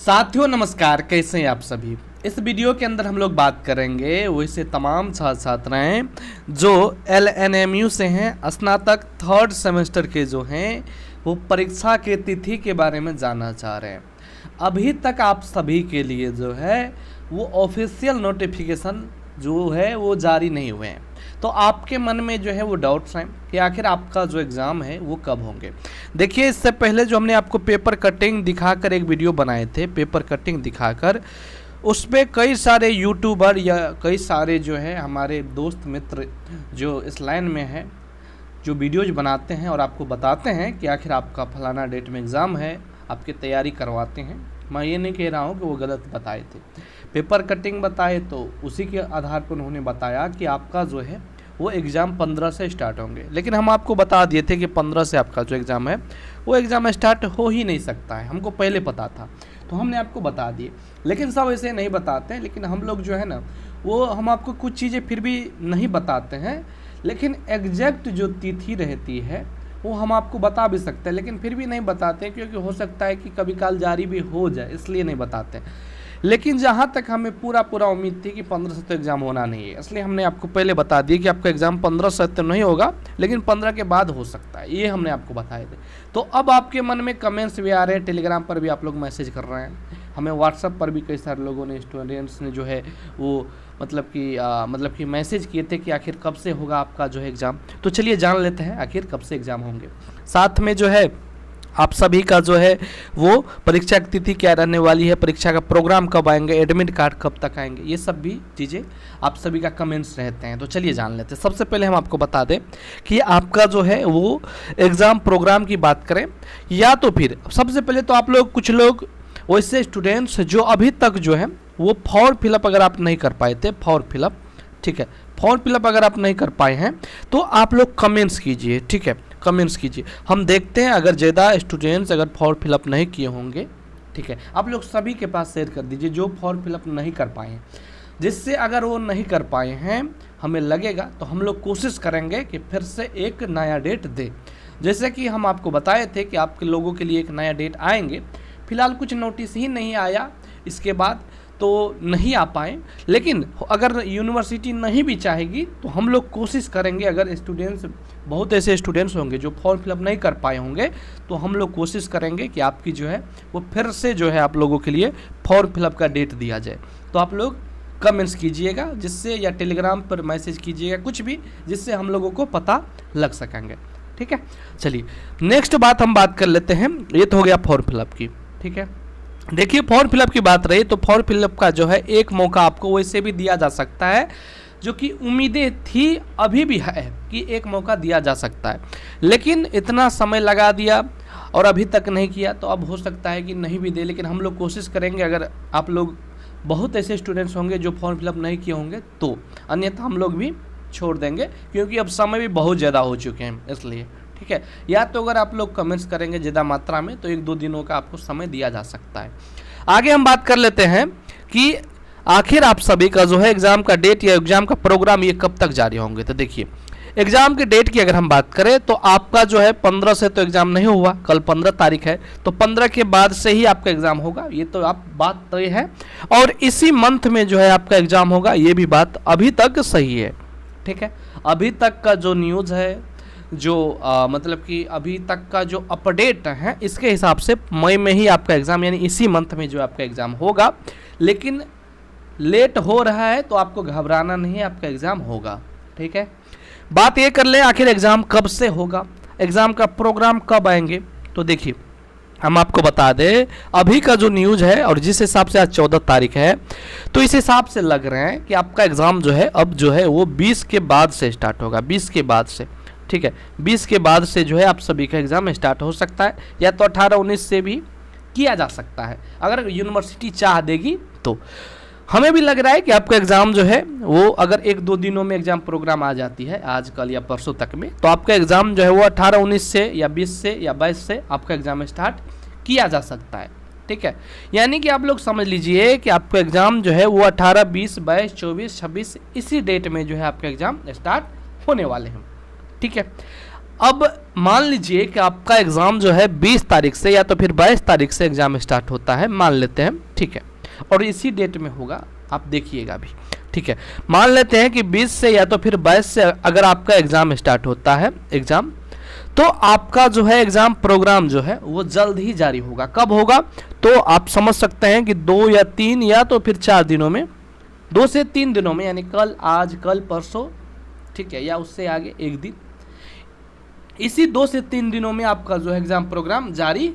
साथियों नमस्कार, कैसे हैं आप सभी। इस वीडियो के अंदर हम लोग बात करेंगे वैसे तमाम छात्र छात्राएं जो LNMU से हैं, स्नातक थर्ड सेमेस्टर के जो हैं वो परीक्षा के तिथि के बारे में जानना चाह रहे हैं। अभी तक आप सभी के लिए जो है वो ऑफिशियल नोटिफिकेशन जो है वो जारी नहीं हुए हैं, तो आपके मन में जो है वो डाउट्स हैं कि आखिर आपका जो एग्ज़ाम है वो कब होंगे। देखिए, इससे पहले जो हमने आपको पेपर कटिंग दिखाकर एक वीडियो बनाए थे, पेपर कटिंग दिखाकर उस पर कई सारे यूट्यूबर या कई सारे जो है हमारे दोस्त मित्र जो इस लाइन में है जो वीडियोज बनाते हैं और आपको बताते हैं कि आखिर आपका फलाना डेट में एग्ज़ाम है, आपकी तैयारी करवाते हैं। मैं ये नहीं कह रहा हूँ कि वो गलत बताए थे, पेपर कटिंग बताए तो उसी के आधार पर उन्होंने बताया कि आपका जो है वो एग्ज़ाम 15 से स्टार्ट होंगे, लेकिन हम आपको बता दिए थे कि 15 से आपका जो एग्ज़ाम है वो एग्ज़ाम स्टार्ट हो ही नहीं सकता है। हमको पहले पता था तो हमने आपको बता दिए, लेकिन सब ऐसे नहीं बताते हैं। लेकिन हम लोग जो है ना वो हम आपको कुछ चीज़ें फिर भी नहीं बताते हैं, लेकिन एग्जैक्ट जो तिथि रहती है वो हम आपको बता भी सकते हैं, लेकिन फिर भी नहीं बताते क्योंकि हो सकता है कि कभी काल जारी भी हो जाए, इसलिए नहीं बताते। लेकिन जहाँ तक हमें पूरा उम्मीद थी कि 15 से तो एग्ज़ाम होना नहीं है, इसलिए हमने आपको पहले बता दिया कि आपका एग्ज़ाम 15 से तो नहीं होगा, लेकिन 15 के बाद हो सकता है, ये हमने आपको बताए थे। तो अब आपके मन में कमेंट्स भी आ रहे हैं, टेलीग्राम पर भी आप लोग मैसेज कर रहे हैं, हमें व्हाट्सएप पर भी कई सारे लोगों ने, स्टूडेंट्स ने जो है वो मतलब कि मैसेज किए थे कि आखिर कब से होगा आपका जो है एग्ज़ाम। तो चलिए जान लेते हैं आखिर कब से एग्ज़ाम होंगे। साथ में जो है आप सभी का जो है वो परीक्षा की तिथि क्या रहने वाली है, परीक्षा का प्रोग्राम कब आएंगे, एडमिट कार्ड कब तक आएंगे, ये सब भी चीज़ें आप सभी का कमेंट्स रहते हैं। तो चलिए जान लेते हैं। सबसे पहले हम आपको बता दें कि आपका जो है वो एग्ज़ाम प्रोग्राम की बात करें या तो फिर सबसे पहले तो आप लोग कुछ लोग वैसे स्टूडेंट्स जो अभी तक जो है वो फॉर्म फिलअप अगर आप नहीं कर पाए थे, फॉर्म फिलअप, ठीक है, फॉर्म फिलअप अगर आप नहीं कर पाए हैं तो आप लोग कमेंट्स कीजिए, ठीक है, कमेंट्स कीजिए। हम देखते हैं अगर ज़्यादा स्टूडेंट्स अगर फॉर्म फिलअप नहीं किए होंगे, ठीक है, आप लोग सभी के पास शेयर कर दीजिए जो फॉर्म फिलअप नहीं कर पाए हैं, जिससे अगर वो नहीं कर पाए हैं हमें लगेगा तो हम लोग कोशिश करेंगे कि फिर से एक नया डेट दे। जैसे कि हम आपको बताए थे कि आपके लोगों के लिए एक नया डेट आएंगे, फिलहाल कुछ नोटिस ही नहीं आया, इसके बाद तो नहीं आ पाए, लेकिन अगर यूनिवर्सिटी नहीं भी चाहेगी तो हम लोग कोशिश करेंगे। अगर स्टूडेंट्स, बहुत ऐसे स्टूडेंट्स होंगे जो फॉर्म फिलअप नहीं कर पाए होंगे, तो हम लोग कोशिश करेंगे कि आपकी जो है वो फिर से जो है आप लोगों के लिए फॉर्म फिलअप का डेट दिया जाए। तो आप लोग कमेंट्स कीजिएगा जिससे, या टेलीग्राम पर मैसेज कीजिएगा, कुछ भी जिससे हम लोगों को पता लग सकेंगे, ठीक है। चलिए नेक्स्ट बात हम बात कर लेते हैं। ये तो हो गया फॉर्म फिलअप की, ठीक है। देखिए, फॉर्म फिलअप की बात रही तो फॉर्म फिलअप का जो है एक मौका आपको वैसे भी दिया जा सकता है, जो कि उम्मीदें थी, अभी भी है कि एक मौका दिया जा सकता है, लेकिन इतना समय लगा दिया और अभी तक नहीं किया, तो अब हो सकता है कि नहीं भी दे। लेकिन हम लोग कोशिश करेंगे, अगर आप लोग बहुत ऐसे स्टूडेंट्स होंगे जो फॉर्म फिलअप नहीं किए होंगे तो, अन्यथा हम लोग भी छोड़ देंगे क्योंकि अब समय भी बहुत ज़्यादा हो चुके हैं, इसलिए, ठीक है। या तो अगर आप लोग कमेंट्स करेंगे ज़्यादा मात्रा में तो 1-2 दिनों का आपको समय दिया जा सकता है। आगे हम बात कर लेते हैं कि आखिर आप सभी का जो है एग्ज़ाम का डेट या एग्ज़ाम का प्रोग्राम ये कब तक जारी होंगे। तो देखिए, एग्ज़ाम के डेट की अगर हम बात करें तो आपका जो है 15 से तो एग्ज़ाम नहीं हुआ, कल 15 तारीख है, तो 15 के बाद से ही आपका एग्ज़ाम होगा, ये तो आप बात तय है। और इसी मंथ में जो है आपका एग्ज़ाम होगा, ये भी बात अभी तक सही है, ठीक है। अभी तक का जो न्यूज़ है, जो मतलब कि अभी तक का जो अपडेट है, इसके हिसाब से मई में ही आपका एग्ज़ाम, यानी इसी मंथ में जो आपका एग्ज़ाम होगा। लेकिन लेट हो रहा है तो आपको घबराना नहीं है, आपका एग्ज़ाम होगा, ठीक है। बात ये कर लें आखिर एग्ज़ाम कब से होगा, एग्ज़ाम का प्रोग्राम कब आएंगे। तो देखिए, हम आपको बता दें अभी का जो न्यूज़ है और जिस हिसाब से आज 14 तारीख है, तो इस हिसाब से लग रहे हैं कि आपका एग्ज़ाम जो है अब जो है वो 20 के बाद से स्टार्ट होगा, 20 के बाद से, ठीक है। 20 के बाद से जो है आप सभी का एग्ज़ाम स्टार्ट हो सकता है, या तो 18-19 से भी किया जा सकता है अगर यूनिवर्सिटी चाह देगी तो। हमें भी लग रहा है कि आपका एग्ज़ाम जो है वो अगर 1-2 दिनों में एग्ज़ाम प्रोग्राम आ जाती है, आज कल या परसों तक में, तो आपका एग्ज़ाम जो है वो 18-19 से या 20 से या 22 से आपका एग्ज़ाम स्टार्ट किया जा सकता है, ठीक है। यानी कि आप लोग समझ लीजिए कि आपका एग्ज़ाम जो है वो 18, 20, 22, 24, 26 इसी डेट में जो है आपका एग्ज़ाम स्टार्ट होने वाले हैं, ठीक है। अब मान लीजिए कि आपका एग्ज़ाम जो है 20 तारीख से या तो फिर 22 तारीख से एग्ज़ाम स्टार्ट होता है, मान लेते हैं, ठीक है, और इसी डेट में होगा, आप देखिएगा अभी, ठीक है। मान लेते हैं कि 20 से या तो फिर 22 से अगर आपका एग्ज़ाम स्टार्ट होता है एग्ज़ाम, तो आपका जो है एग्ज़ाम प्रोग्राम जो है वो जल्द ही जारी होगा। कब होगा? तो आप समझ सकते हैं कि 2 या 3 या तो फिर 4 दिनों में, 2 से 3 दिनों में, यानी कल, आज, कल, परसों, ठीक है, या उससे आगे एक दिन, इसी 2 से 3 दिनों में आपका जो है एग्ज़ाम प्रोग्राम जारी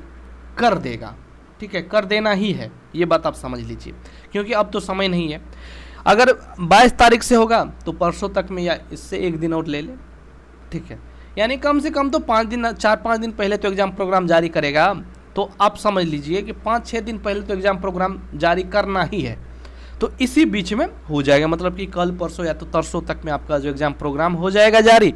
कर देगा, ठीक है, कर देना ही है, ये बात आप समझ लीजिए, क्योंकि अब तो समय नहीं है। अगर 22 तारीख से होगा तो परसों तक में या इससे एक दिन और ले ले, ठीक है, यानी कम से कम तो 5 दिन, 4-5 दिन पहले तो एग्ज़ाम प्रोग्राम जारी करेगा। तो आप समझ लीजिए कि 5-6 दिन पहले तो एग्ज़ाम प्रोग्राम जारी करना ही है, तो इसी बीच में हो जाएगा, मतलब कि कल, परसों या तो तरसों तक में आपका जो एग्ज़ाम प्रोग्राम हो जाएगा जारी।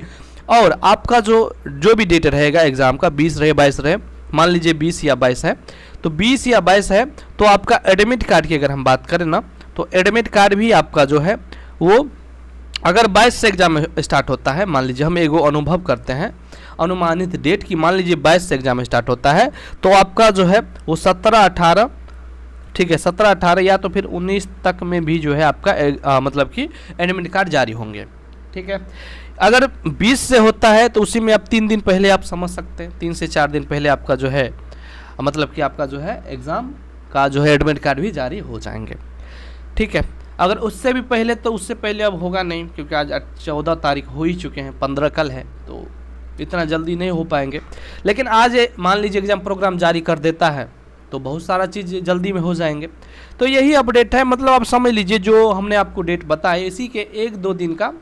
और आपका जो भी डेट रहेगा एग्ज़ाम का, 20 रहे, 22 रहे, मान लीजिए 20 या 22 है, तो 20 या 22 है तो आपका एडमिट कार्ड की अगर हम बात करें ना, तो एडमिट कार्ड भी आपका जो है वो, अगर 22 से एग्ज़ाम स्टार्ट होता है, मान लीजिए हम एगो अनुभव करते हैं अनुमानित डेट की, मान लीजिए 22 से एग्ज़ाम स्टार्ट होता है, तो आपका जो है वो 17-18, ठीक है, 17-18 या तो फिर 19 तक में भी जो है आपका मतलब कि एडमिट कार्ड जारी होंगे, ठीक है। अगर 20 से होता है तो उसी में आप 3 दिन पहले आप समझ सकते हैं, 3 से 4 दिन पहले आपका जो है मतलब कि आपका जो है एग्ज़ाम का जो है एडमिट कार्ड भी जारी हो जाएंगे, ठीक है। अगर उससे भी पहले, तो उससे पहले अब होगा नहीं, क्योंकि आज 14 तारीख हो ही चुके हैं, 15 कल है, तो इतना जल्दी नहीं हो पाएंगे। लेकिन आज मान लीजिए एग्ज़ाम प्रोग्राम जारी कर देता है तो बहुत सारा चीज़ जल्दी में हो जाएंगे। तो यही अपडेट है, मतलब आप समझ लीजिए जो हमने आपको डेट बताए, इसी के 1-2 दिन का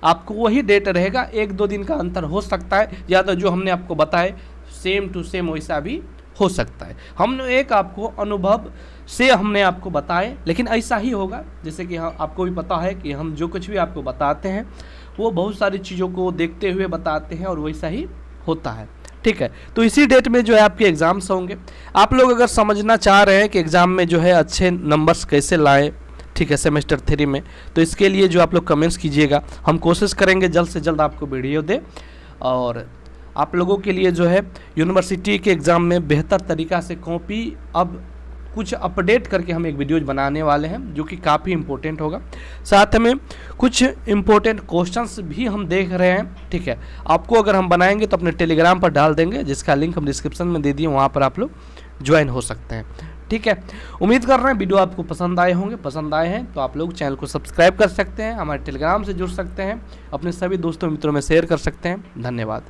आपको वही डेट रहेगा, 1-2 दिन का अंतर हो सकता है, या तो जो हमने आपको बताए सेम टू सेम वैसा भी हो सकता है। हमने एक आपको अनुभव से हमने आपको बताए, लेकिन ऐसा ही होगा, जैसे कि आपको भी पता है कि हम जो कुछ भी आपको बताते हैं वो बहुत सारी चीज़ों को देखते हुए बताते हैं और वैसा ही होता है, ठीक है। तो इसी डेट में जो है आपके एग्ज़ाम्स होंगे। आप लोग अगर समझना चाह रहे हैं कि एग्ज़ाम में जो है अच्छे नंबर्स कैसे लाएं, ठीक है, सेमेस्टर 3 में, तो इसके लिए जो आप लोग कमेंट्स कीजिएगा, हम कोशिश करेंगे जल्द से जल्द आपको वीडियो दे, और आप लोगों के लिए जो है यूनिवर्सिटी के एग्ज़ाम में बेहतर तरीक़ा से कॉपी अब कुछ अपडेट करके हम एक वीडियोज बनाने वाले हैं, जो कि काफ़ी इम्पोर्टेंट होगा। साथ में कुछ इम्पोर्टेंट क्वेश्चंस भी हम देख रहे हैं, ठीक है। आपको अगर हम बनाएंगे तो अपने टेलीग्राम पर डाल देंगे, जिसका लिंक हम डिस्क्रिप्शन में दे दिए, वहाँ पर आप लोग ज्वाइन हो सकते हैं, ठीक है। उम्मीद कर रहे हैं वीडियो आपको पसंद आए होंगे। पसंद आए हैं तो आप लोग चैनल को सब्सक्राइब कर सकते हैं, हमारे टेलीग्राम से जुड़ सकते हैं, अपने सभी दोस्तों मित्रों में शेयर कर सकते हैं। धन्यवाद।